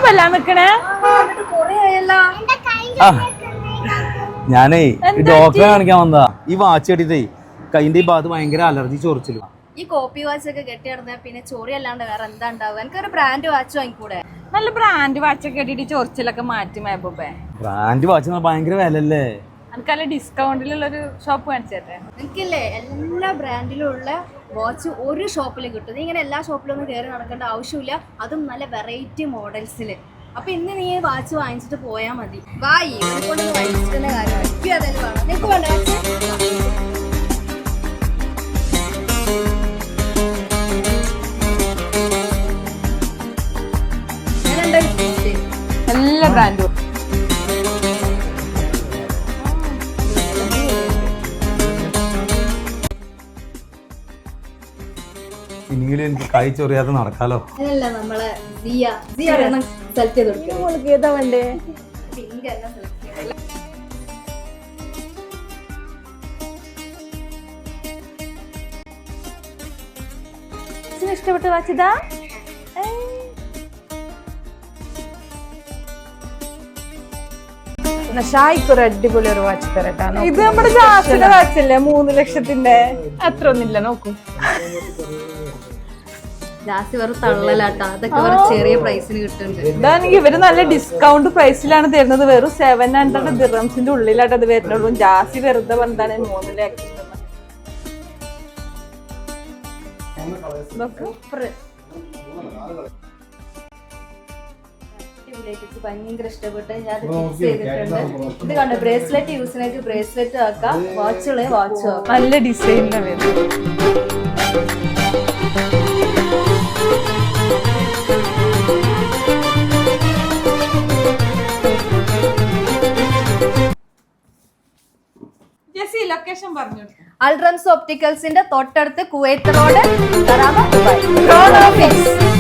വല്ലാൻ നിക്കണേ? ഞാനേ ഡോക്ടറെ കാണിക്കാൻ വന്നതാ. ഈ വാച്ച് കെട്ടിട്ടേ കൈന്റെ ഈ ഭാഗത്ത് ഭയങ്കര അലർജി ചൊറിച്ചില്ല. ഈ കോപ്പി വാച്ച് ഒക്കെ കെട്ടി നടന്ന പിന്നെ ചൊറി അല്ലാണ്ട് വേറെ എന്താ ഉണ്ടാവുക? എനിക്കൊരു ബ്രാൻഡ് വാച്ച് വാങ്ങിക്കൂടെ? നല്ല ബ്രാൻഡ് വാച്ചൊക്കെ കെട്ടിട്ട് ചൊറിച്ചിലൊക്കെ മാറ്റി മേബൂബേ. ബ്രാൻഡ് വാച്ച് ഭയങ്കര വിലല്ലേ? എനിക്ക് നല്ല ഡിസ്കൗണ്ടിലുള്ളൊരു ഷോപ്പ് കാണിച്ചേട്ടെ. എനിക്കില്ലേ എല്ലാ ബ്രാൻഡിലും ഉള്ള വാച്ച് ഒരു ഷോപ്പിൽ കിട്ടും. ഇങ്ങനെ എല്ലാ ഷോപ്പിലൊന്നും കയറി നടക്കേണ്ട ആവശ്യമില്ല, അതും നല്ല വെറൈറ്റി മോഡൽസില്. അപ്പൊ ഇന്ന് നീ വാച്ച് വാങ്ങിച്ചിട്ട് പോയാ മതി. വായി കൊണ്ട് വാങ്ങിച്ചിട്ട് കാര്യം എനിക്ക് അതെല്ലാം വേണം. നിനക്ക് വേണ്ട എല്ലാ ബ്രാൻഡും. ഇനിയെങ്കിലും എനിക്ക് കൈ ചൊറിയാതെ നടക്കാലോ. അതല്ല നമ്മളെ സെലക്ട് ചെയ്ത് കൊടുക്കുക. ഏതാ വേണ്ടേ? പിങ്ക് എല്ലാം സെലക്ട് ചെയ്യാം. ഇഷ്ടപ്പെട്ട വാച്ചിതാ. ഷായിക്കൊരു അടിപൊളി ഒരു വാച്ച് തരട്ടാ. ഇത് നമ്മുടെ ജാസിയുടെ വാച്ചല്ലേ, 3 ലക്ഷത്തിന്റെ. അത്ര ഒന്നില്ല, നോക്കൂ. ജാസി വെറും തള്ളലാട്ടാ, അതൊക്കെ വെറും ചെറിയ പ്രൈസിന് കിട്ടുന്നുണ്ട്. ഇതാണെങ്കിൽ ഇവര് നല്ല ഡിസ്കൗണ്ട് പ്രൈസിലാണ് തരുന്നത്. വെറും 700 ദിർഹംസിന്റെ ഉള്ളിലായിട്ട് അത് വരുന്നുള്ളൂ. ജാസി വെറുതെ പറഞ്ഞാണ് 3 ലക്ഷം. ഭയങ്കര ഇഷ്ടപ്പെട്ട് ഞാൻ ഫിക്സ് ചെയ്തിട്ടുണ്ട്. ഇത് കണ്ടോ, ബ്രേസ്ലെറ്റ് യൂസിനേക്ക് ബ്രേസ്ലെറ്റ് ആക്കാം, വാച്ചുകളെ വാച്ച് ആക്കാം. നല്ല ഡിസൈനിലാണ് വരുന്നത്. ലൊക്കേഷൻ പറഞ്ഞു. അൽറംസ് ഒപ്റ്റിക്കൽസിന്റെ തൊട്ടടുത്ത് കുവൈത്ത് റോഡ്, ദുബായ്.